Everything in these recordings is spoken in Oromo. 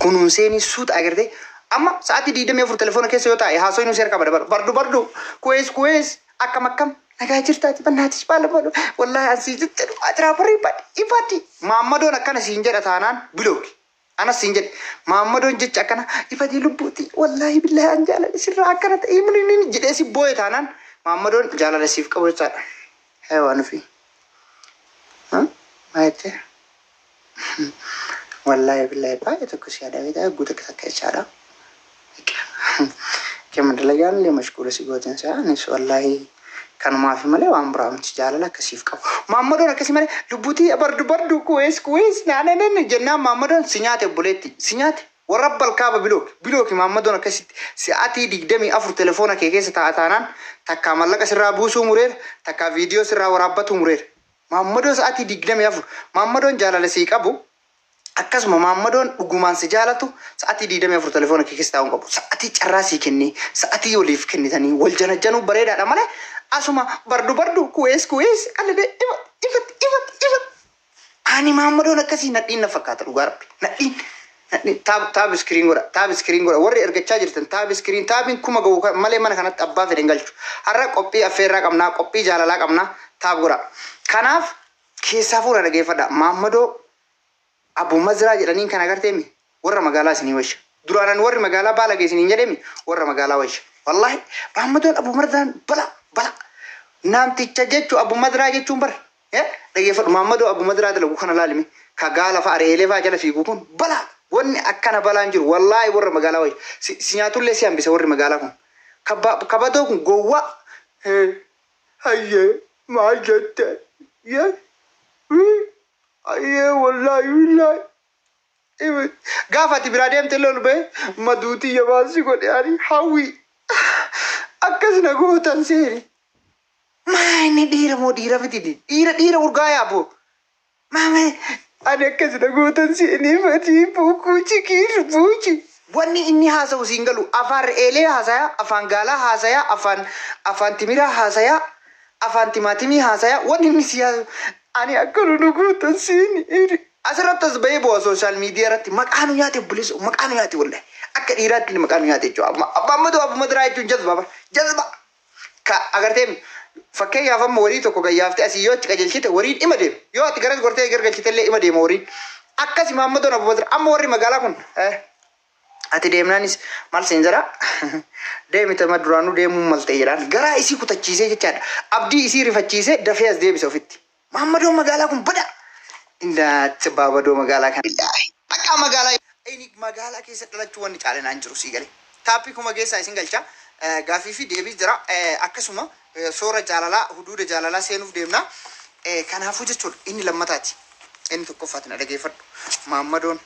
kunuunseen suuta agartee amma sa'aatii 24 telefoona keessa yoo taa'e haasoo inni seerqa bardu kuwees akkam nagaa jirtaati bannaatish baala wallahi ansii jettu ajira barri ibadi Maammadoon akkana siin jedha taanaan bilooki ana siin jedhe Maammadoon jecha akkana ibadi lubbuuti wallahi billahi an jaalala sirraa akkana ta'e mun jedhee si booye taanaan Maammadoon jaalala siif qabu jechaadha waan fi maayete wallahi billahi baay'ee tokko si yaada guutuu akka jechaadha كم دلقان اللي مشكورة سيقولين ساعة والله كانوا ما في ملأ وعم برام تجعل لك كسيف كم مامدون كسي ملأ لبوتي برد كويس نانا جنة مامدون سنيات بولتي سنيات ورب الكعبة بلوك مامدون كسي ساعتي دقدمي أفر تلفونك كيس تعتانان تكمل لك سر أبوسو مرير تك فيديو سر وربته مرير مامدون ساعتي دقدمي أفر مامدون جعل لسيك أبو akkasuma Maammadoon dhugumaan si jaalatu sa'atii 24 telefoona kee keessa taa'uun qabu sa'atii carraasii kenni sa'atii waliif kennitanii wal janajjanu bareedaadha malee asuma bardu kuwees qallee ifat ani Maammadoon akkasii nadhiin na fakkaata dhugaa rabbi nadhiin taab iskiriin godha warri ergachaa jirtan taabiin kuma ga'u malee mana kanatti abbaa fedhen galchu har'a qophii affeerraa qabnaa qophii jaalalaa qabnaa taab godha kanaaf keessaa fuula dhageeffadha Maammadoo Abu Mazraa jedhaniin kan agarteemi warra magaalaa isinii wayya duraanan warri magaalaa baala geessiniin jedhemi warra magaalaa wayya wallahi Maammadoon Abu Mazraan bala namticha jechu Abu Mazraa jechuun bar dhageeffadhu Maammadoo Abu Mazraa dalagu kana laalimi ka gaala fa areelee fa jala fiigu kun bala wanni akkana balaan jiru wallahi warra magaalaa wayya si nyaatullee si hambisa warri magaalaa kun kabadoo kun gowwa hayye maal jette aye wallahi gaafati biraadem telol be maduuti yabaasi godhaani hawi akkasina gootan seeri maani dhiira fitidi dhiira urgaaya bo maame ani akkasina gootan seeni fati buuchi wanni inni haasa'u singalu afaan re'eelee haasaya afaan gaalaa haasaya afaan timiraa haasaya afaan timaatimii haasaya wanni inni siyaasa ani akkanu nuguutan seeni asirrattas bahee bu'a sooshaal miidiyaa irratti maqaanu nyaate bulisu maqaanu nyaate wallahi akka dhiiraatti maqaanu nyaate jechuudha Abbaa Mazraa jechuun jazba ka agartee fakkeenyaaf amma warii tokko gayyaaftee asii yoo itti qajeelchite wariin ima deema yoo ati garas gortee gargalchite illee ima deema wariin akkasi Maammadoon Abbaa Mazraa amma warri magaalaa kun ati deemnaanis maal seen jira deemite maduraanuu deemuu maltee jedhaan garaa isii kutachiisee jechaadha abdii isii rifachiisee dafee as deebise ofitti Maammadoon magaalaa kun bada indaatti baabadoo magaalaa kan akka magaalaa inni magaalaa keessa dhalachuu wanni caalenaan jiru sii galee taappii kuma keessaa isin galcha gaafii fi deebii jira akkasuma soora jaalalaa huduuda jaalalaa seenuuf deemna kanaafuu jechuudha inni lammataati inni tokkoffaati na dhageeffadhu Maammadoon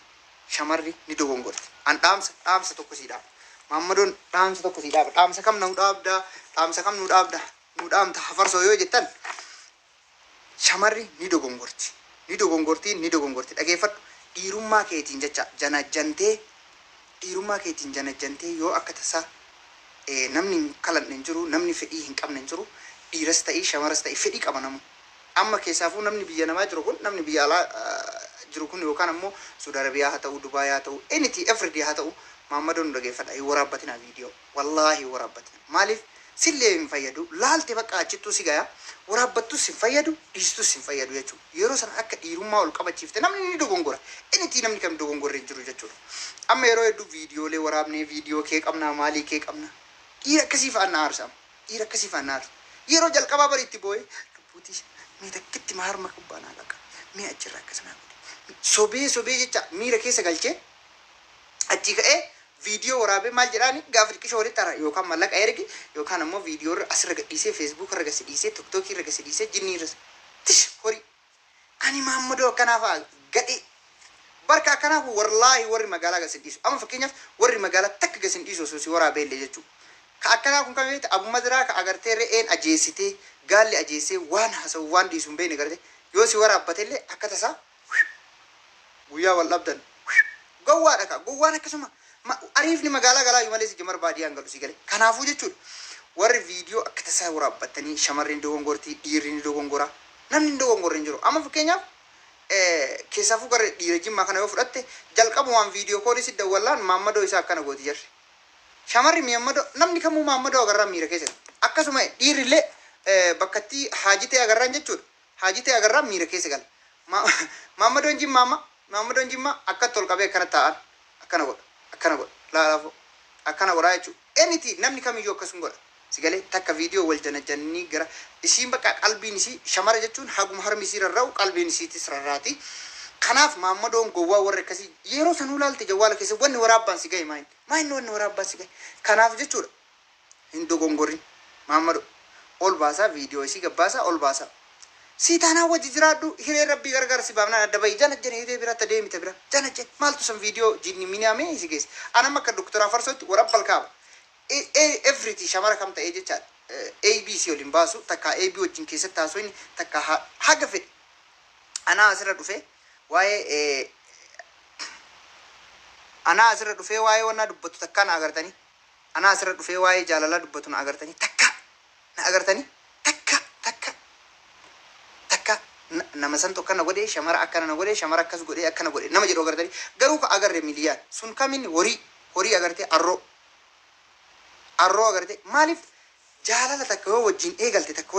shamarri ni dogongorti an dhaamsa tokko sii dhaaba Maammadoon dhaamsa tokko sii dhaaba dhaamsa kam nu dhaabda nu dhaamta hafarsoo yoo jettan shamarri ni dogongorti dhageeffadhu dhiirummaa keetiin jecha janajjantee yoo akka tasaa namni kalan hin jiru namni fedhii hin qabne hin jiru dhiiras ta'ii shamaras ta'ii fedhii qaba namu amma keessaafuu namni biyya namaa jiru kun namni biyya alaa jiru kun yookaan ammoo Saudi Arabiyaa haa ta'u Dubaay haa ta'u anything everyday haa ta'u Maammadoon dhageeffadha waraabbatina viidiyoo wallahi waraabbatina maaliif sillee hin fayyadu laalte bakka achittuu si gaya waraabbattus hin fayyadu dhiistus hin fayyadu jechuudha yeroo sana akka dhiirummaa ol qabachiifte namni ni dogongora inni namni kam dogongorre hin jiru jechuudha amma yeroo hedduu viidiyoolee waraabnee viidiyoo kee qabnaa maalii kee qabna dhiira akkasii fa'aan na aarsa yeroo jalqabaa bariitti boo'ee lubbuutii mee takkitti maharma kubbaanaa laqa mee achirraa akkasanaa godhe sobee jecha miira keessa galchee achi ka'ee video waraabee maal jedhaani gaafa xiqqishoo walitti tara yookaan mallaqa ergi yookaan ammoo viidiyoo asirra gadhiisee Facebook irra gadhiisee TikTok irra gadhiisee jinnii irra tish horii ani Maammadoo akkanaaf gadhee barka akkanaaf wallahi warri magaalaa gadhiisu amma fakkeenyaaf warri magaalaa takka gadhiisu osoo si waraabee illee jechuudha ka akkanaa kun kan beekte Abu Mazraa ka agartee re'een ajeessitee gaalli ajeessee waan haasa'u waan dhiisu hin beekne gartee yoo si waraabbate illee akka tasaa guyyaa wal dhabdan gowwaan akkasuma ariifni magaalaa galaa yumalee si jamar baadiyaan galu si galee kanaafuu jechuudha warri viidiyoo akka tasaa waraabbatanii shamarreen dogongortii dhiirri ni dogongora namni ni dogongorre hin jiru amma fakkeenyaaf keessaafuu gara dhiira jimmaa kana yoo fudhatte jalqabumaan viidiyoo koolii si dawwallaan Maammadoo isaa akkana gooti jarri. Shamarri Maammadoo namni kamuu Maammadoo agarraa miira keessa. Akkasuma dhiirrillee bakkatti haajitee agarraan jechuudha. Haajitee agarraa miira keessa gala. Maammadoon jimmaa akkatti ol qabee akkana taa'an akkana godha laalaafoo akkana godhaa jechuudha. Eeniti namni kamiyyuu akkasuma godha. Sigalee takka viidiyoo wal janajjanii gara isiin bakka qalbiin isii shamara jechuun haguma harmi isii rarra'u qalbiin isiitis rarraati. Kanaaf Maammadoon gowwaa warra akkasii yeroo sanuu laalte jawwaala keessa wanni waraabbaan si gahe maayinni wanni waraabbaan si gahe. Kanaaf jechuudha hin dogongorin Maammadoo ol baasaa viidiyoo isii gabbaasaa ol baasaa. Siitaanaa wajji jiraadhu hiree rabbii gargaara si baafnaan adda bahii jana jana hiree biraatti deemite bira jana jana maaltu san viidiyoo jinni miniyaamee isi geesse. Anam akka doktora Farsootti warabbal kaaba. Everything shamara kam ta'ee jechaadha. ABC waliin baasu takka AB wajjin keessatti taasisuun takka haga fedhe. Anaa asirra dhufee waa'ee wannaa dubbatu takka na agartanii. Anaa asirra dhufee waa'ee jaalalaa dubbatu na agartanii takka na agartanii takka nama san tokko na godhee shamara akkana na godhee shamara akkas godhee akkana godhee nama jedhu agartanii garuu ka agarre miliyaan sun kamin horii agartee arroo agartee maaliif jaalala takka yoo wajjin eegalte takka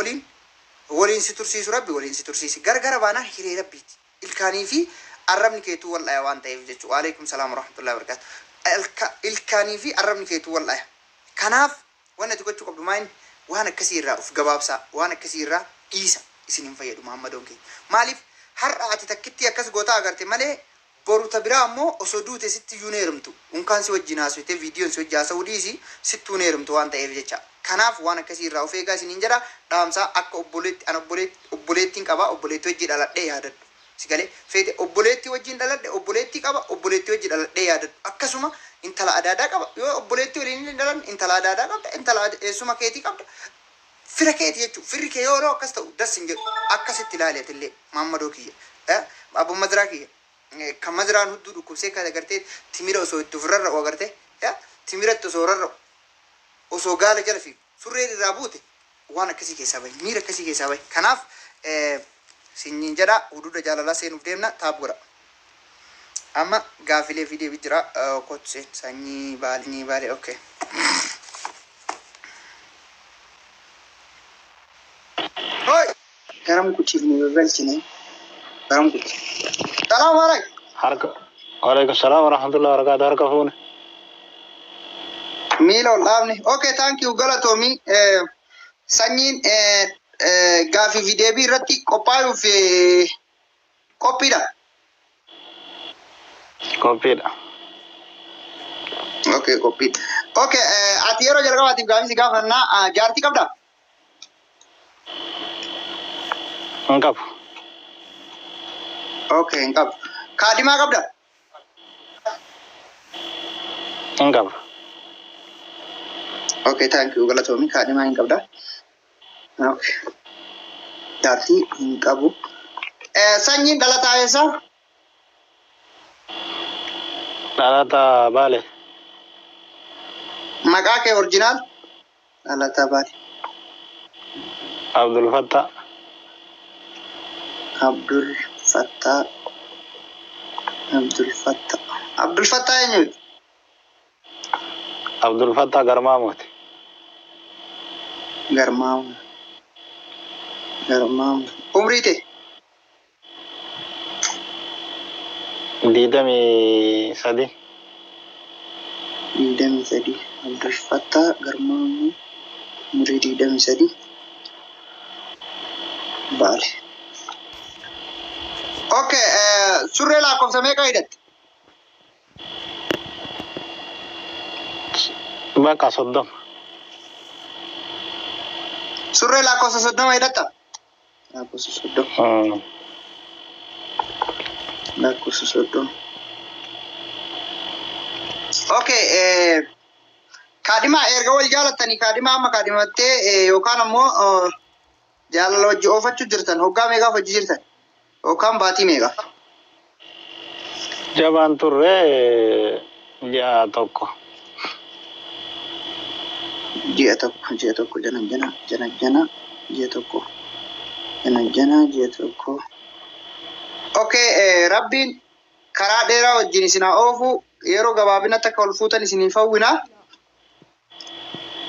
waliin si tursiisu rabbi waliin si tursiisi gargara baanaan hiree rabbiiti ilkaanii fi arrabni keetuu wal'aaya waan ta'eef jechuudha. Waalaikum salaam warahmatullahi wabarakatuh. Ilkaanii fi arrabni keetuu wal'aaya. Kanaaf waan ati gochuu qabdu maayin waan akkasii irraa of gabaabsaa waan akkasii irraa dhiisa isin hin fayyadu Maammadoon keenya. Maaliif har'a ati takkitti akkas gootaa agarte malee boruta biraa ammoo osoo duute sitti iyyuu neerumtu. Unkaan si wajjin haasofte viidiyoon si wajjin haasa'uu dhiisi sittuu neerumtu waan ta'eef jecha. Kanaaf waan akkasii irraa of eegaa isiniin jedha dhaamsaa akka obboleettiin qaba obboleettii wajjin dhaladhee yaadadhu. Sigalee feete obboleettii wajjin dhaladhe obboleettii qaba obboleettii wajjin dhaladhee yaadadhu. Akkasuma intala adaadaa qaba yoo obboleettii waliin hin dhalan intala adaadaa qabda intala eessuma keetii qabda. Fira keeti jechuudha. Firri kee yoo akkas ta'u dassin jedhu akkasitti ilaaleetillee Maammadoo kiyya. Abbo Maziraa kiyya. Kan Maziraan hudduu dhukkubsee kan agartee timira osoo itti ofirrarra'u agartee timiratti osoo rarra'u osoo gaala jala fi surreen irraa buute waan akkasii keessaa bahe miira akkasii keessaa bahe. Kanaaf sinniin jedha huduuda jaalalaa seenuuf deemna taab godha. Amma gaafilee fi deebii jira kotseen sanyii baalee okay. Hoi garam kuchiif nu galchine garam kuchi. Salaam alaikum. Waalaikum salaam warahmatullahi wabarakatuh. Harka fuune. Milo laafni. Okay, thank you galatoomi. Sanyiin gaafii fi deebii irratti qophaa'uuf qophiidha. Qophiidha. Okay, qophiidha. Okay, ati yeroo jalqabaatiif gaafii si gaafannaa jaartii qabdaa? Hin qabu. Okay, hin qabu. Kaadimaa qabdaa? Hin qabu. Okay, thank you galatoomi. Kaadimaa hin qabdaa? Okay. Jaartii hin qabu. Sanyiin dhalataa eessaa? Dhalataa Baalee. Maqaa kee orjinaal? Dhalataa Baalee. Abdul Fattah. Abdul Fattah eenyuuti? Abdul Fattah Garmaamuuti. Garmaamu. Umrii tee? 23. 23. Abdul Fattah Garmaamu. Umrii 23. Baale. Okay, surree lakkoofsa meeqa hidhatte? Bakka 30. Surree lakkoofsa 30 hidhatta? Lakkoofsa 30. Lakkoofsa 30. Okay, kaadhimaa erga wal jaalattanii kaadhimaa amma kaadhimattee yookaan ammoo jaalala wajji oofachuu jirtan hoggaa meeqaaf hojii jirtan? Yookaan baatii meeqa? Jabaan turre ji'a tokko. Ji'a tokko ji'a tokko. Okay, Rabbiin karaa dheeraa wajjin isin haa oofu. Yeroo gabaabinatti akka ol fuutan isiniif hawwina.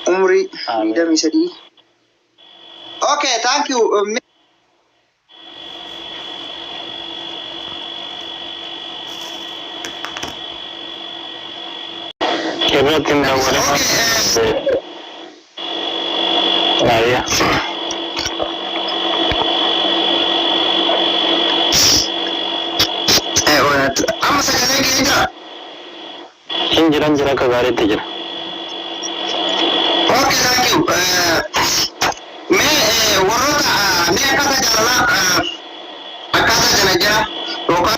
Umrii 23. Okay, thank you. Irratti hin daawwale. Baay'ee. Amma sagalee kee jira. Hin jira akka gaariitti jira. Okay, thank you. Warroota akkaataa jaalalaa akkaataa kana jira yookaan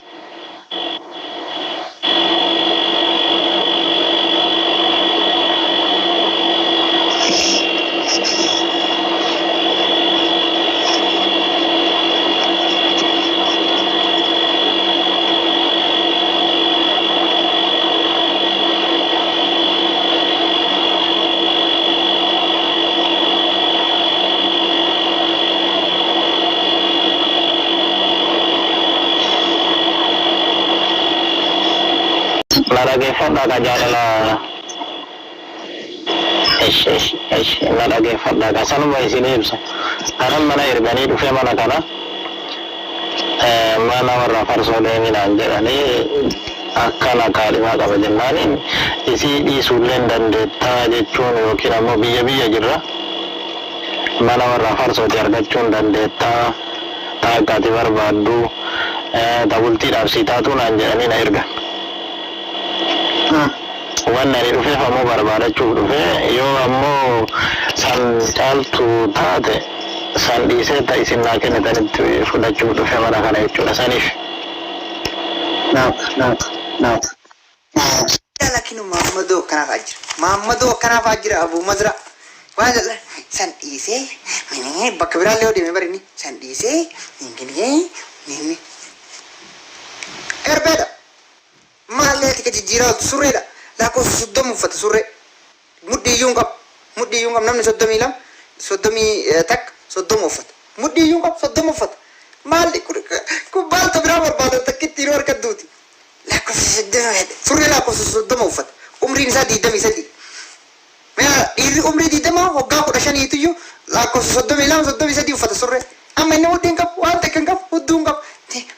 Dhaggeeffadhaa ka jaalala. Na dhaggeeffadhaa ka sanuma isin ibsa. Kanan mana erganii dhufe mana kana mana warra farsoo deeminaan jedhanii akkana kaadhimaa qaba jennaaniin isii dhiisuullee hin dandeettaa jechuun yookiin ammoo biyya jirra mana warra farsooti argachuu hin dandeettaa taakkaati barbaaddu tabultiidhaaf si taatu naan jedhanii na ergan. Waan ani dhufeef ammoo barbaadachuuf dhufe yoo ammoo san caaltu taate san dhiisee ta isin naa kennitanitti fudhachuuf dhufe mana kana jechuudha saniif. Naaf. Lakini Muhammadu kanaaf ajira Abu Mazra. Waan san dhiisee bakka biraallee yoo deeme barini san dhiisee inni erbeedha. Maallee tika jijjiiraa surreedha. Lakkoofsa 30 uffata surree. Mudhiiyyuu qaba namni 32 takka 30 uffata. Mudhiiyyuu qaba 30 uffata. Maalli kun baalta biraa barbaada takkitti yeroo harkattuuti. Lakkoofsa 30 surree lakkoofsa 30 uffata. Umriin isaa 23. Dhiirri umrii 20 waggaa 15 iyyuu lakkoofsa 32 33 uffata surree. Amma inni mudhiin qabu waan takka hin qabu hudduun qabu.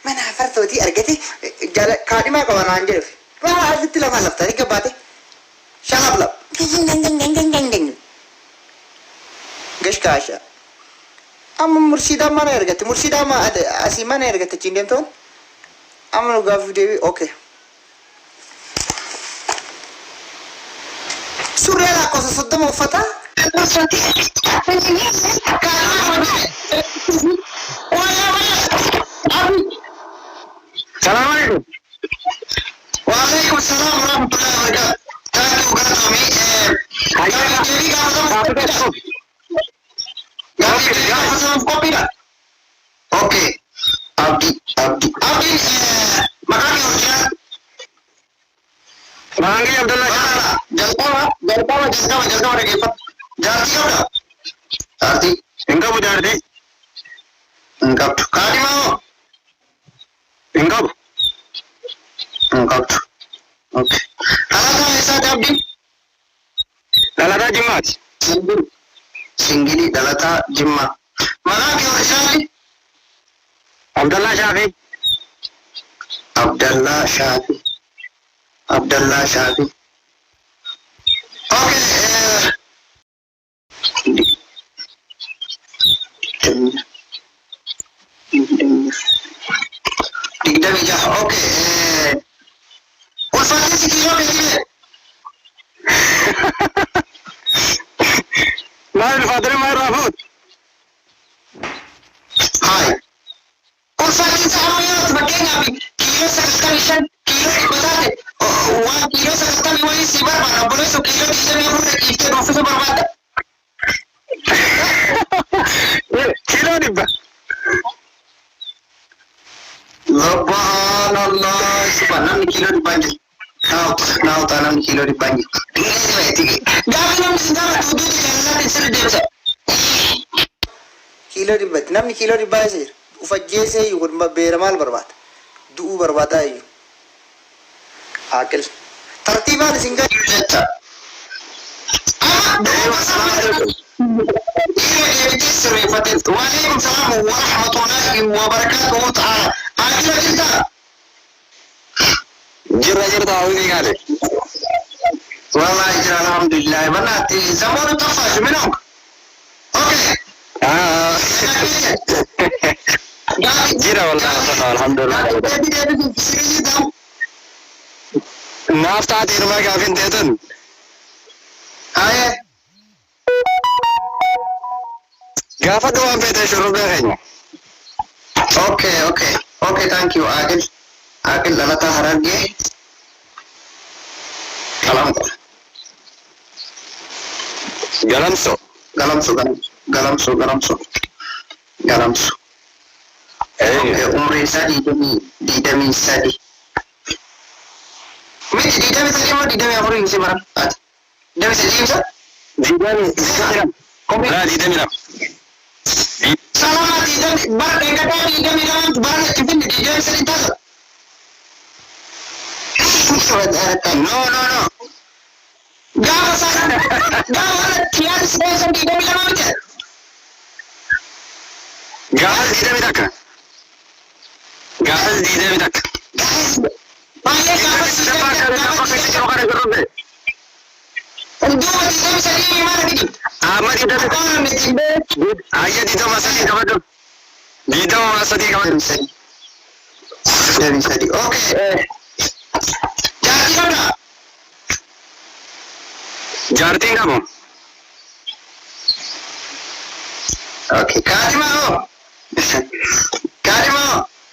Mana fartootii argate kaadhimaa qaba naan jedhe. Waa asitti lama laftanii gabaate. Shanaaf lama. Gashkaasha. Amma mursiidaa mana ergate. Mursiidaa asii mana ergate achiin deemtoon. Amma nu gaaffii deebii okay. Surree lakkoofsa 30 uffataa. Salaam alaikum. Waalaikum salam warahmatullahi wabarakatuh. Thank you Galatami. Kopi dah. Okay. Abdi. Makanya original. Mangi Abdullah Shah. Jalkawa lagi Pak. Jarti apa? Jarti. Enggak mau jadi. Enggak. Kali mau. Enggak. Okay. Alasan Isa Abdi. Dalata Jimat. Singgili Dalata Jimat. Mana ke original? Abdullah Syafi. Abdullah Syafi. Okay. Tidak bisa. Okay. Ulfatnya sekilo begini. Mahir Fadri Mahir Rahut. Hai. Ulfatnya sama ya sebagai ngapi. Kilo sekalian kilo ibadah. Wah kilo sekalian wali sibar mana boleh so kilo tidak yang udah kita profesor berbeda. Kilo ni ba? Subhanallah, subhanallah kilo dibanjir. Now tanam kilo dibanjir. Gabi nam sindara tudu di jalan di sini dia. Kilo dibanjir, namni kilo dibanjir. Ufajjese yukun beera maal barbaada. du'uu barbaadaa iyyuu haaqil tartiibaan isin gadi jecha وعليكم السلام ورحمة الله وبركاته تعالى أجل جدا جرى أولي قالي والله جرى الحمد لله بناتي زمان طفش منهم أوكي جرى والله الحمد لله نافت عتير ما قافين تيتن هاي قافت دوام بيت شروع بيغيني اوكي ثانك يو عاقل انا تهرجي قلمسو اوكي عمري سادي دمي سادي مين دمي سادي ما دمي عمري سيبرا دمي سادي مشا لا دمي لا سلامات دمي بار دمي لا بار كيفين دمي سادي تاسا no gawa sana gawa tiada sponsor di demi lama aja gawa di demi tak guys banyak gawa di demi untuk di demi sendiri mana gitu amat di demi kau nanti ayah di demi sendiri kau tu di demi sendiri kau demi sendiri oke jadi mana jarti kamu oke Karima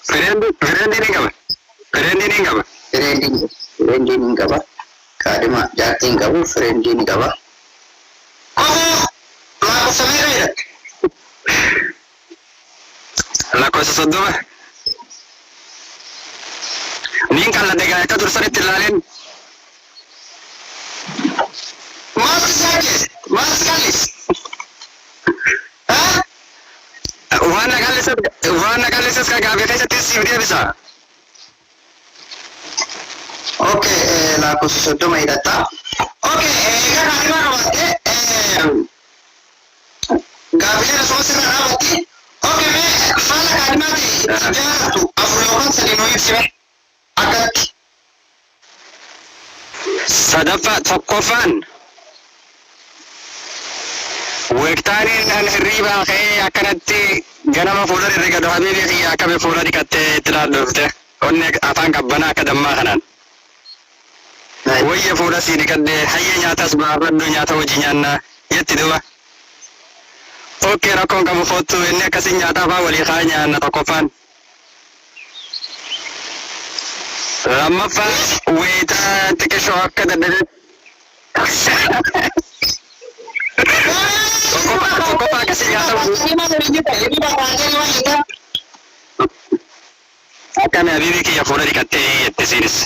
Ferendi ni kamu Karima jarti kamu Ferendi ni kamu laku semera ya laku sesuatu mah ning kalau dega itu terus ditilalen mas kalis hah wana kalis kagak bisa tes dia bisa oke laku sesuatu mai data oke kan Karima nawate gak bisa sosir nawate oke me hala Karima di sejarah tu afrokan selinoy sih agak sadapat tokkofan وقتاني ان الريبا خي اكنتي غنما فولر ريغا حبيبي خي اكبي فولر كته تلادفته اونك افان كبنا كدما خنان وي فولر سي كده حي نياتس بابن نياتا وجينا يتدوا اوكي راكون كم فوتو انك كسي نياتا با ولي خانيا ان تكوفان لما فا ويتا تكشو كده Kok kasih nyata akan habibi ki ya fora dikatte tesiris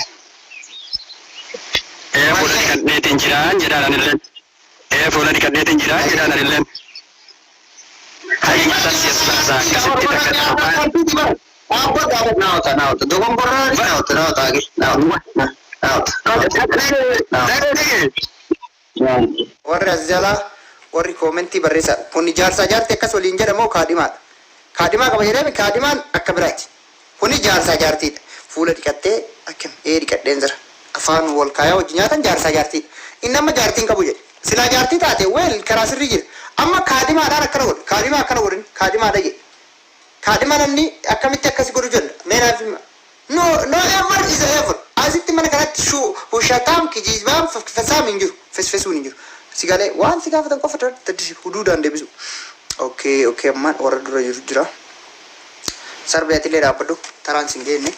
fora dikatte tinjiran jadalan illen fora dikatte tinjiran jadalan illen hai nyata sias bahasa kasih kita apa dapat nauta dogon borra nauta agi nauta warra zala warri koomenti barreessa kun jaarsaa jaarti akkas waliin jedhamoo kaadhimaadha kaadhimaa qaba jedhame kaadhimaan akka biraati kun jaarsaa jaartiidha fuula dhiqattee akkam dhiqadheen jira afaan wal kaayaa wajji nyaatan jaarsaa jaartiidha inni amma jaartiin qabu jedhe silaa jaartii taate weel karaa sirrii jira amma kaadhimaadhaan akkana godhe kaadhimaa akkana godhin kaadhimaadha jedhe kaadhimaa namni akkamitti akkasi godhu jenna meenaaf no ever is ever asitti mana kanatti hushataam kijizbaam fasaam hin jiru fesfesuun hin jiru sigale waan si gaafatan qofa taddi huduudaan deebisu okay ammaan warra dura jiru jira sarbeetillee dhaabbadhu taraan sin geenne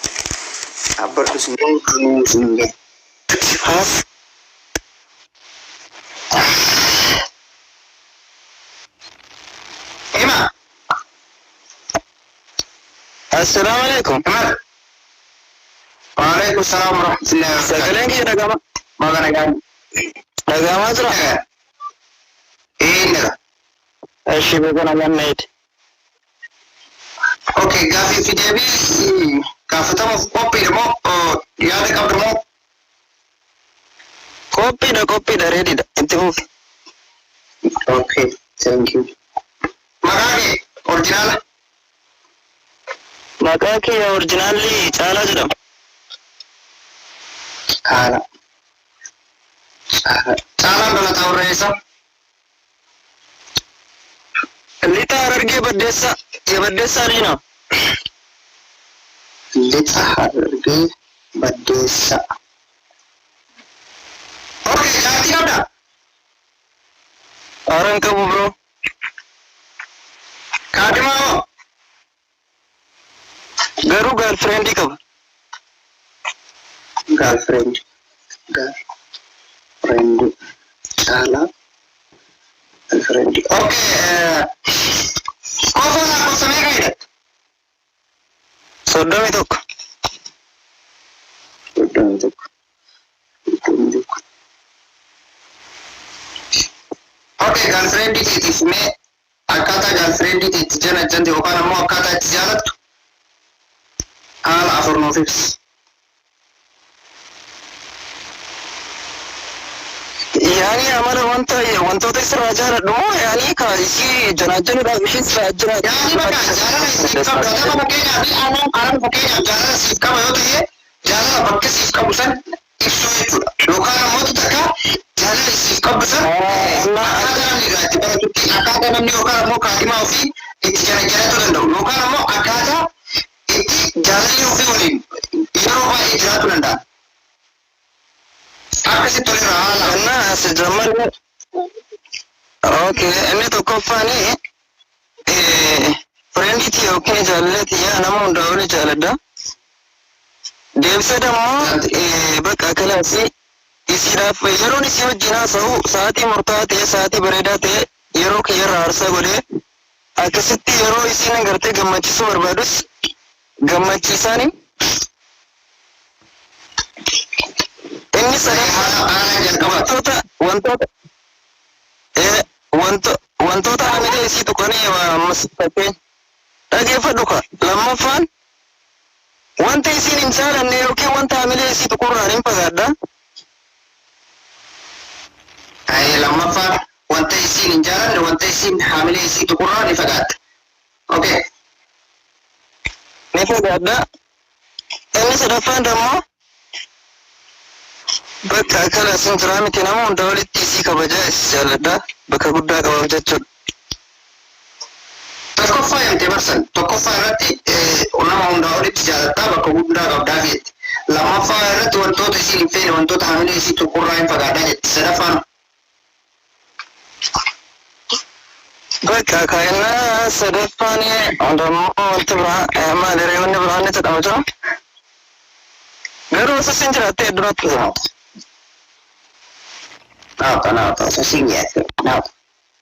dhaabbadhu sin geenne Ima assalamu alaikum waalaikum salam warahmatullahi wabarakatuh sagaleen kiyya dhagama magana gaani dhagama jira innira eshi beekana ganneeti okay gaaffii fi deebii gaafatamuuf qophiidha moo yaada qabdu moo? Qophiidha reediidha itti fufi. Okay, thank you. Maqaa kee orjinaala? Maqaa kiyya orjinaalli Caalaa jedhama. Caalaan dhalataa warra eessa? Lixa Harargee Baddeessaa Liina. Lixa Harargee Baddeessaa. Okay, jaartii qabdaa? Aaran qabu bro. Kaadimaa moo? Garuu girlfriend qaba. Girlfriend. Caalaa. Girlfriend. Okay, kofoo lakkoofsa meeqa hidhatte? 31. Okay, girlfriend keetiif mee akkaataa girlfriend keetti janajjante yookaan ammoo akkaataa itti jaalattu haala afur nuuf ibsi. Yaani amala wantoota isirraa jaaladhu moo yaani isii janaajanuudhaaf isheen isirraa jiraatu. Yaani bakka jaalala siif qabdu adama fakkeenyaaf aanaan fakkeenyaaf jaalala siif qaba yoo ta'e jaalala bakka siif qabu san ibsuu jechuudha. Yookaan ammoo takka jaalala siif qabdu san akkaataa namni irraa itti baratutti akkaataa namni yookaan ammoo kaadimaa ofii itti jalatuu danda'u yookaan ammoo akkaataa itti jaalalli ofii waliin yeroo baay'ee jiraachuu danda'a. Akkasitti tolirraa haala. Kennaa as jammarre. Okay, inni tokkoffaani frienditi yookiin jaalaleeti yaa nama hundaa oli jaaladha. Deebisee dammoo bakka akkanaasi isiidhaaf yeroon isii wajjin haasa'u sa'aatii murtaa'aa ta'e sa'aatii bareedaa ta'e yeroo kiyyarraa aarsaa godhee akkasitti yeroo isiin gartee gammachiisuu barbaadus gammachiisaani. Inni wantoota hamilee isii tuqanii ammas fakkeen dhageeffadhu ka lammaffaan wanta isiin hin jaalanne yookiin wanta hamilee isii tuqurraan hin fagaadha. Lammaffaan wanta isiin hin jaalanne wanta isiin hamilee isii tuqurraan ni fagaadha. Okay. Ni fagaadha. Inni sadaffaan dammoo bakka akkana isin jiraa miti nama hunda walitti isii kabajaa isii jaaladha bakka guddaa qabaaf jechuudha. Tokkoffaa himte barsan tokkoffaa irratti nama hunda walitti jaaladhaa bakka guddaa qabdaa jetti. Lammaffaa irratti wantoota isiin hin feene wantoota hamilee isii tuqurraa hin fagaadhaa jetti. Sadaffaan bakka kaayinaa sadaffaan dammoo wanti biraa maal hiriyoonni biraan ni jedhamu jira. Garuu osoo isin jiraatte hedduutti jiraatu. Naata sasiin yaadde naata.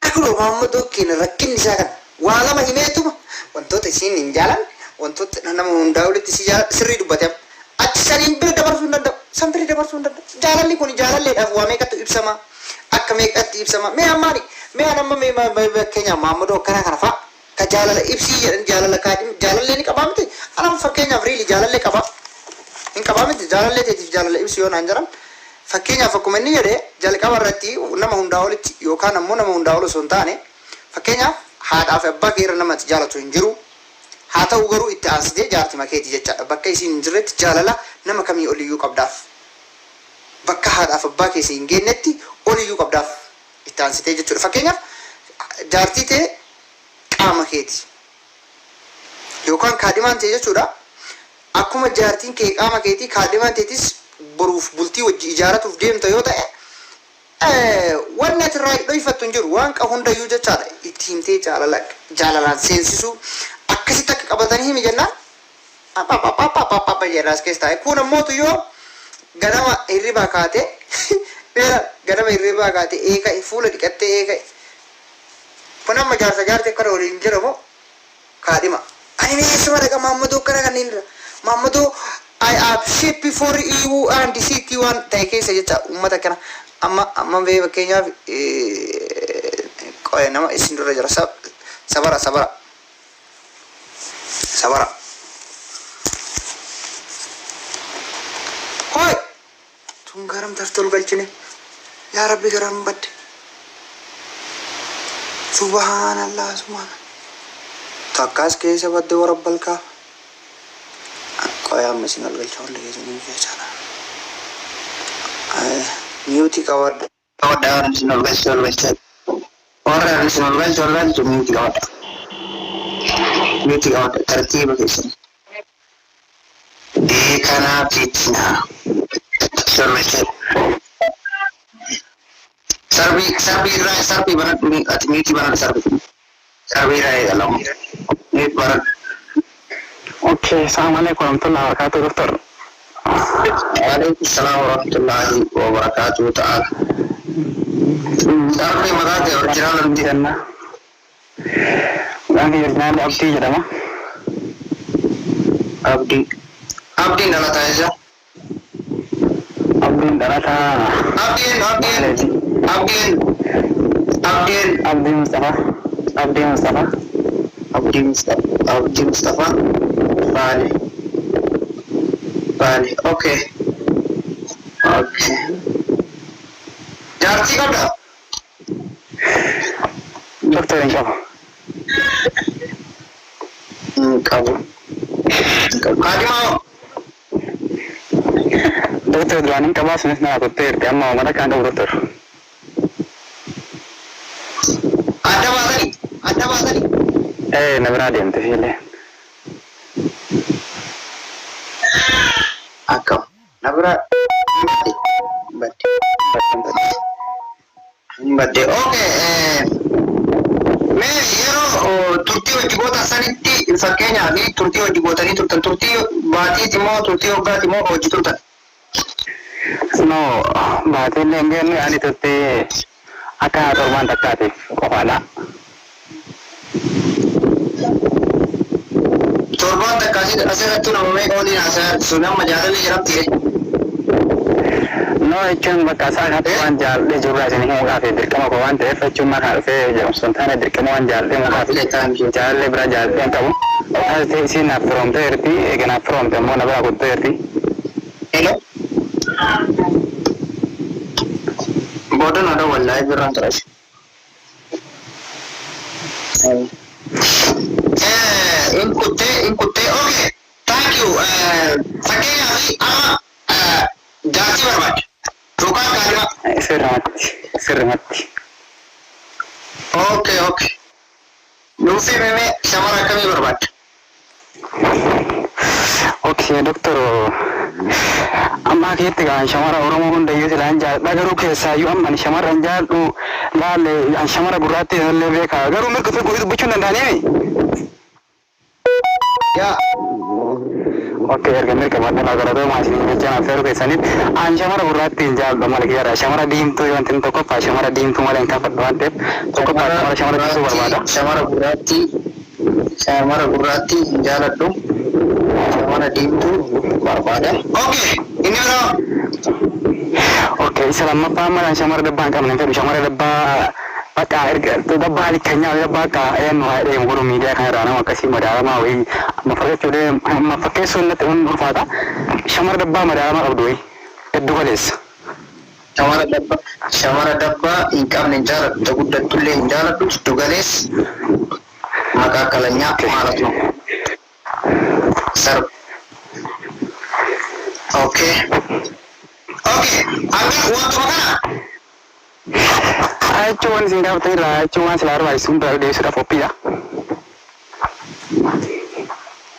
Akkuma Maammadoo keenya rakkinni isaa kana waa lama himeetuma wantoota isiin hin jaalanne wantoota nama hundaa walitti si sirrii dubbate achi saniin bira dabarsuu hin danda'u san bira dabarsuu hin danda'u jaalalli kun jaalalleedhaaf waa meeqatti ibsama akka meeqatti ibsama mee ammaani mee anamma mee fakkeenyaaf Maammadoo akkana kana fa'a ka jaalala ibsii jedhan jaalala kaadhim jaalallee ni qabaa miti anam fakkeenyaaf riili jaalallee qabaa hin qabaa miti jaalallee teetiif jaalala ibsi yoo naan jedhan fakkeenyaaf akkuma inni jedhee jalqaba irratti nama hundaa olitti yookaan ammoo nama hundaa ol osoo hin taane fakkeenyaaf haadhaaf abbaa keerra namatti jaalatu hin jiru haa ta'u garuu itti aansitee jaartii makeeti jechaadha bakka isiin hin jirretti jaalala nama kamii oliyyuu qabdaaf bakka haadhaaf abbaa keessi hin geennetti oliyyuu qabdaaf itti aansitee jechuudha fakkeenyaaf jaartii ta'e qaama keeti yookaan kaadhimaan ta'e jechuudha akkuma jaartiin kee qaama keetii kaadhimaan ta'etis boruuf bultii wajji ijaaratuuf deemta yoo ta'e wanni ati irraa dhoyfattu hin jiru waan hundayyuu jechaadha itti himtee jaalalaan seensisuu akkasitti akka qabatanii himi jennaan jedhaas keessa taa'e kun ammootu yoo ganama hirribaa kaatee ganama hirribaa kaatee eeka'e fuula dhiqattee eeka'e kun amma jaarsa jaartii akkana waliin jedhamu kaadhima ani meessuma dhaqa Maammadoo akkana kanneen dura Maammadoo I have shit before you and sit you want ta'e keessa jecha uummata kana amma bee fakkeenyaaf qo'ee nama isin dura jira sabara هاي تونغرام ترتول قلتني يا ربي كرام بد سبحان الله سبحان تاكاس كيس بد ورب الكاف قيام مسين القلتون اللي يزني في سنة ميوتي كورد كورد مسين القلتون orang nasional jalan cuma miti awak tertib begitu di kana fitna semacam sarbi barat atau miti barat sarbi rai dalam miti barat. Oke, assalamualaikum warahmatullahi wabarakatuh dokter. Waalaikumsalam warahmatullahi wabarakatuh taala. Sarbi mana dia original nanti Janna. Nanti original Abdi jedama. Abdi dalata aja. Abdi darata. Abdi Mustafa. Abdi Mustafa. Bali. Oke. Jarsi kau dah? Dokter yang siapa? Kamu. Kadi mau? Dokter duluan ini kabas nih aku terti amma mana kan dokter. Ada apa tadi? Nabra dia ente sih le. Akam. Nabra. Bade. Oke. Mee yeroo turtii hojii goota sanitti fakkeenyaaf turtii hojii gootanii turtan turtii baatiiti moo turtii waggaati moo hojii turtan? No, batin lengen ani tutti akka torban takkaatiif qofaadha. Torban takkaati asirratti nama meeqa waliin haasaa sun amma jaalalli jedhamti. No, jechuun bakka isaa kanatti waan jaalladhe jirurraa isin himuudhaaf dirqama koo waan ta'eef jechuun maqaa dhufee jedhamsun taane dirqama waan jaalladhe mukaaf jaalallee bira jaalladheen qabu. Taasisee isiin naaf firoomtee jirti, eega naaf firoomte immoo na biraa kuttee jirti. Bodoh ada wallahi birran terus. Inkutte, oke. Thank you. Fakirnya sih ama jasi berbat. Bukan kalimat. Sirmatti. Oke. Lucy meme sama kami berbat. Oke, dokter. Amma keetti gaan shamara Oromoo hundayyuu silaan jaalladha garuu keessaayyuu amma ani shamarran jaalladhu laalle an shamara gurraattii illee beeka garuu mirga ofii gootee dubbachuu hin danda'anii. Ya. Oke, erga mirga badhaa garatoo maashinii jechaan affeeru keessanitti an shamara gurraattii hin jaalladhu malee kiyyaadha shamara diimtuu wanti inni tokkoffaa shamara diimtuu malee hin kaffadhu waan ta'eef tokkoffaa shamara diimtuu barbaada. Shamara gurraattii hin jaalladhu. Shamara diimtuu barbaada. Oke, ini bro. Oke, lammaffaa malaan shamara dabbaa hin qabne fedhu shamara dabbaa bakka erga dabbaa halikkanyaa dabbaa akka eenyu haa dheemu godhu miidiyaa kana irraa nama akkasii madaalamaa wayii amma fakkeessuun natti hin ulfaata shamara dabbaa madaalamaa qabdu wayii hedduu galeessa. Shamara dabbaa hin qabne hin jaalladhu guddattullee hin jaalladhu hedduu galeessa maqaa qalanyaa maalatu sarb. Oke, ambil uang makan. Cuman sih dapat tera, cuman selalu ada sumber dari sudah kopi ya.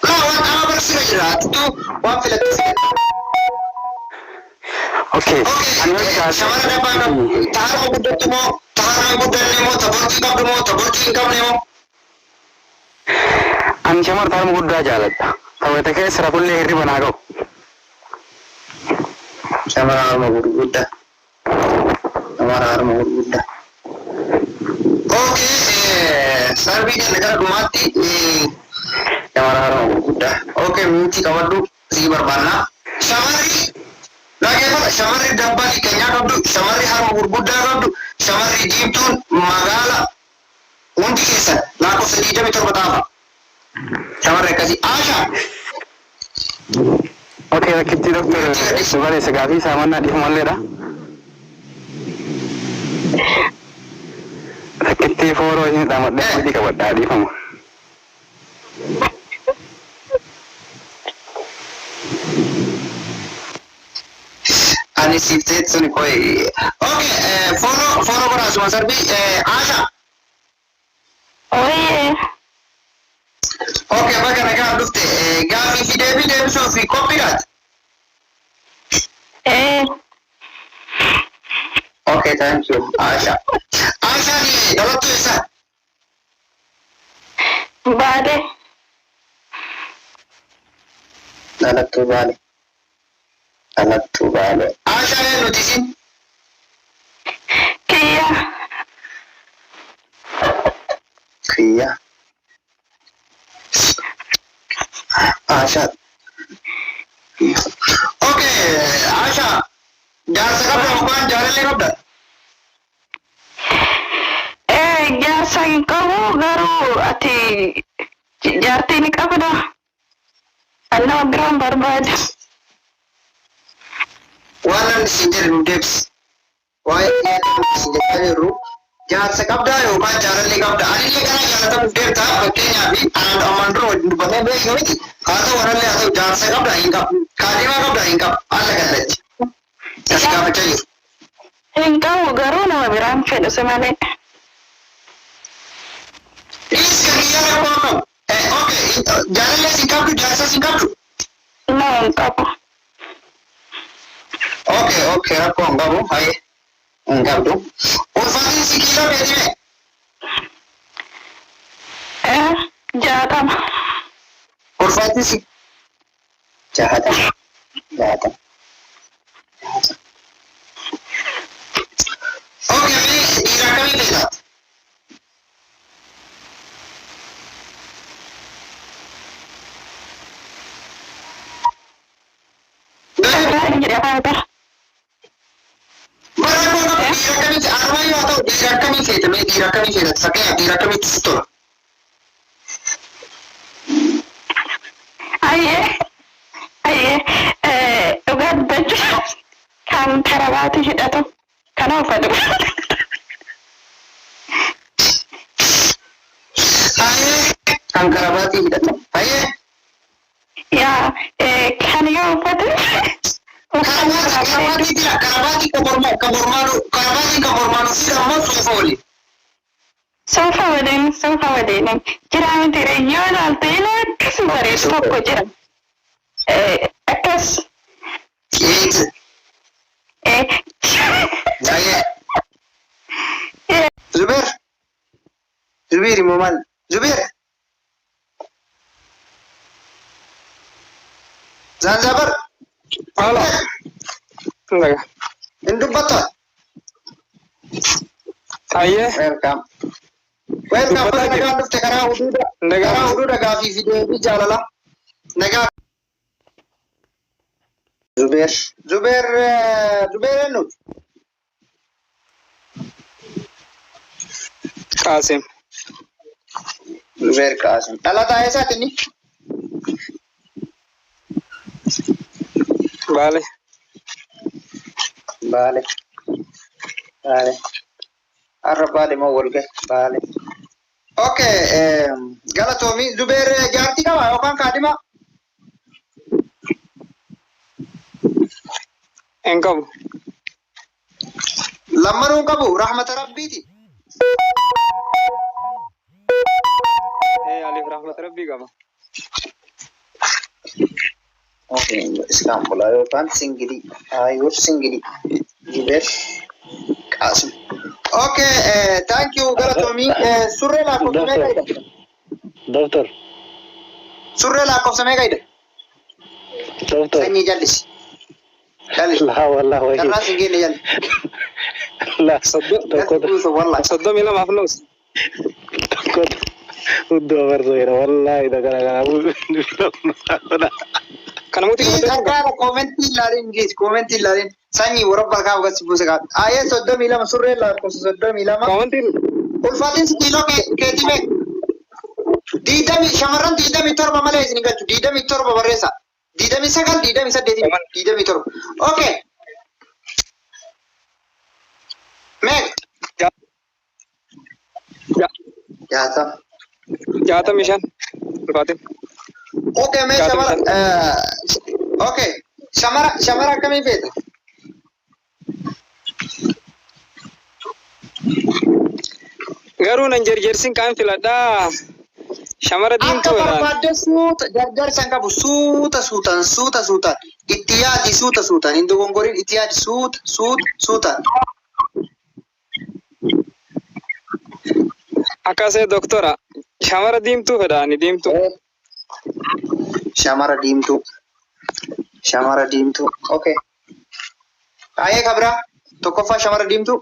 Lawan apa bersih itu uang filet. Oke. Sama ada apa? Tahan budak tu mau, tahan budak ni mau, taborki kau ni mau. An shamar tahan budak jalan. Tahu itu kayak serapul lehri banago. Shamara arma gurgudda. Oke, sarbi kan negara mati. Shamara arma gurgudda. Oke, minti kawadu si berbana. Shamari lagi apa? Shamari dabba di Kenya kabdu. Shamari arma gurgudda kabdu. Shamari jimtun magala. Unti kesan. Lako sedih jam itu pertama. Shamari kasih Asha. Oke, kita dokter sebagai segala sama nak di Himalaya. Kita foro ini tamat dah di kawan tadi kamu. Ani siftet suni koi. Oke, foro kora semua serbi. Asha. Oh iya. Oke, baga naga dufte. Gafi video so fi copyright. Oke, thank you, Asha. Asha ni dalam tu isa. Bade. Dalam tu balik. Dalam tu balik. Asha ni notisin. Kia. Kia. Asha. Oke, Asha. Jangan sekap bukan jalan lekap dah. Jasan kamu garu ati jarti ni apa dah? Anak gram barbad. Wanan sinjir rudeps. Wai sinjir ru. Jangan sekap dah yo kan jalan lekap dah. Ani lekana jalan tu rudep dah. Betulnya abi anak amandro benda baik ni. Kalau orang le atau jangan sekap dah ingkap. Kadi mana dah ingkap. Ala kan leh. Sekap betul. Engkau garu nama biram fed semane. Please kalian apa? Oke, jalan le singkap tu, jasa singkap tu. No, engkau. Oke, aku enggak bu, hai, enggak tu. Urfatin si kilo berapa? Jahatam. Urfatin si jahatam. Oke, ini direkam ini tak? Jadi apa? Direkam ini, direkam itu betul. Ugat baju kan terawati kita tu. Kenapa tu? Kan terawati kita tu. Ya, kan you apa tu? Karabati tidak, karabati kabur malu sudah mau sofoli. Sofa wedding. Jiran tiri yona tena kesempatan itu kok jiran. Akas. Itu. Saya. Zubair Muhammad. Zubair. Zanzibar. Halo. Enggak. Induk betul. Saya. Welcome. Negara udah gafi video ini jalan lah. Negara. Zubair enu. Kasim. Zubair Kasim. Dalam tanya saat ini. Bale. Arab bale mau walga. Bale. Oke, galatomi Zubair jarti kama okan kadima. Engkau. Lamanu kabu rahmat rabbiti. Alif rahmat rabbi kamu. Oke, sekarang mulai kan singgiri, ayur singgiri, Zubair Kasim. Oke, thank you galatomi. Surrela kau sampai kaya? Dokter. Surrela kau sampai kaya? Dokter. Saya ni jalis. لا والله وهي Karena segini ya. لا صدق والله. صدق ملا ما فلوس كنت ودو برضو هنا والله إذا كان موتي Ada komen lain. Sani orang berkau kat sebuah sekat. Ayat sudah mila masurre lah, sudah mila mak. كومنتين Ulfatin sekilo ke time. Dida mi shamaran dida mi torba malaysia ni kat. Dida mi torba beresa. Diidamii sagal, diidamii saddeetii, diidamii torba. Okay. Meeqa? Jaatama. 65 ulfaatin. Okay, mee okay. Shamara akkamii feeta? Garuu nan jarjarsin kaan filadhaa. Shamara Akka diimtuu jedhaan. barbaadde suuta gargaarsan qabu suuta. Itti yaadi suuta. Hin dogongorin itti yaadi suuta. Akkasee doktora. Shamara diimtuu fedhaani diimtuu. Shamara diimtuu. Okay. Ayee kabira. Tokkoffaa shamara diimtuu.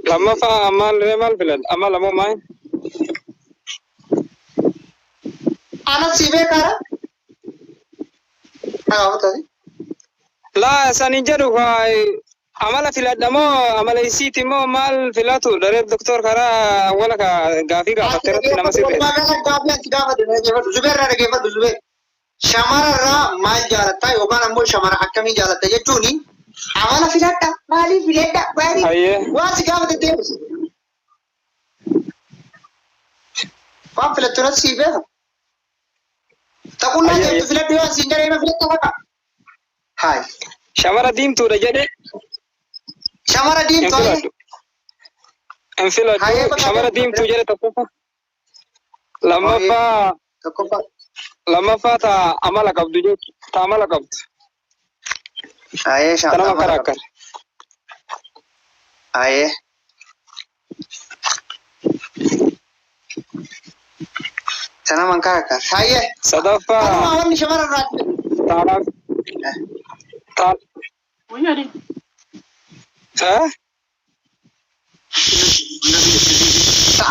Lammaffaa ammallee maal filadha? Amma lamoo maal? Ana si beekara? Laa sani jedhu amala filadha moo amala isiiti moo maal filatu? Daree doktor karaa wala ka gaafii gaafatte irratti nama sirreessa. Zubeerraa dhageeffadhu Zubeer. Shamararraa maal jaalatta yookaan ammoo shamara akkamii jaalatta jechuuni amala filadha maaliif filadha waan si gaafate deebisu. Waan filattu natti sii beeka. Taqullaa jechuun filadhu yoo siin jedhee nama filatta faqa. Haay. Shamara diimtuudha jedhe. Shamara diimtuu ayee. Hin filadhu. Shamara diimtuu jedhe tokkoffaa. Lammaffaa taa amala qabdu jechuudha. Taa amala qabdu. Ayee Tanama karakkare. Ayee. Tanama karakkare. Ayee. Sadaffaa. Tanuma wanni shamararraa. Taanaaf.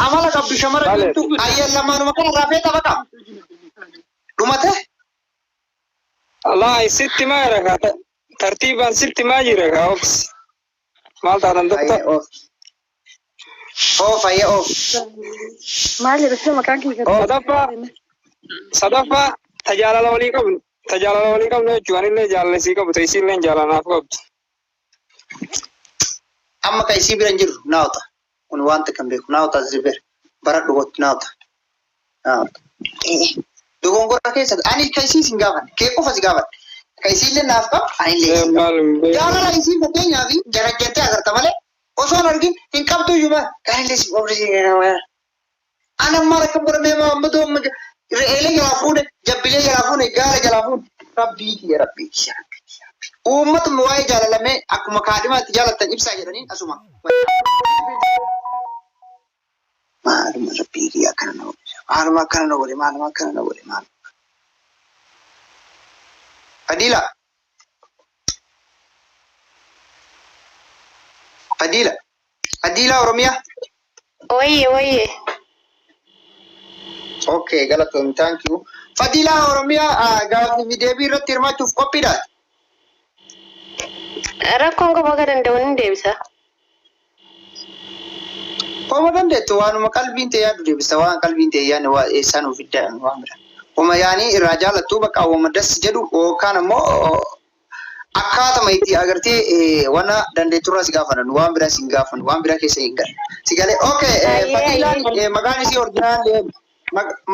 Amala qabdu shamara diimtuu. Ayee lamaanuma kanarraa feeta baqa. Dhumate? Allah sitti maa jira ka tartiibaan sitti maa jira ka obs maal taatan doktor Ayee oof. Maal jedhu sima maqaan kee sadaffaa tajaajila walii qabnu jechuun anillee jaalallisii qabu ta'e isiillee jaalanaaf qabdu. Amma ka isii bira hin jiru naawta. Kun wanta kan beeku naawta Zubeer bara dhugotti naawta. Dogongora keessatti ani ka isii sin gaafanne kee qofa si gaafanne. Ka isiillee naaf qabu anillee si qabu. Jaalala isii fakkeenyaaf jarajjattee agarta malee osoo hin argin hin qabdu iyyuu anillee si qabu. Ana ammaa rakkan godhamee Maammadoo re'eelee jalaa fuudhe jabbilee jalaa fuudhe gaara jalaa fuudhe rabbii. Uummatuma waa'ee jaalalamee akkuma kaadhimaatti jaalattan ibsaa jedhaniin asuma. Maaluma rabbii akkana na godhe. Maaluma akkana na godhe. Fadila Oromiyaa. Wayye. Okay, galatoom, thank you. Fadila Oromiyaa gaaffii deebii irratti hirmaachuuf qophiidha. Rakkoon qaba akka danda'u ni deebisa. Qofa dandeettu waanuma qalbiin ta'e yaadu deebista waan qalbiin ta'e yaadne waa eessaan of iddaan waan bira. Uma yaanii irraa jaalattu bakka uuma das jedhu yookaan ammoo akkaatuma itti agartee wana dandeetturraa si gaafatan waan biraa si gaafan waan biraa keessa hin galle. Si galee okay Fadilaan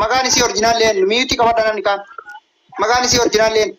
maqaan isii orjinaal leen miyuutii qabadhaan ni kaan maqaan isii orjinaal leen.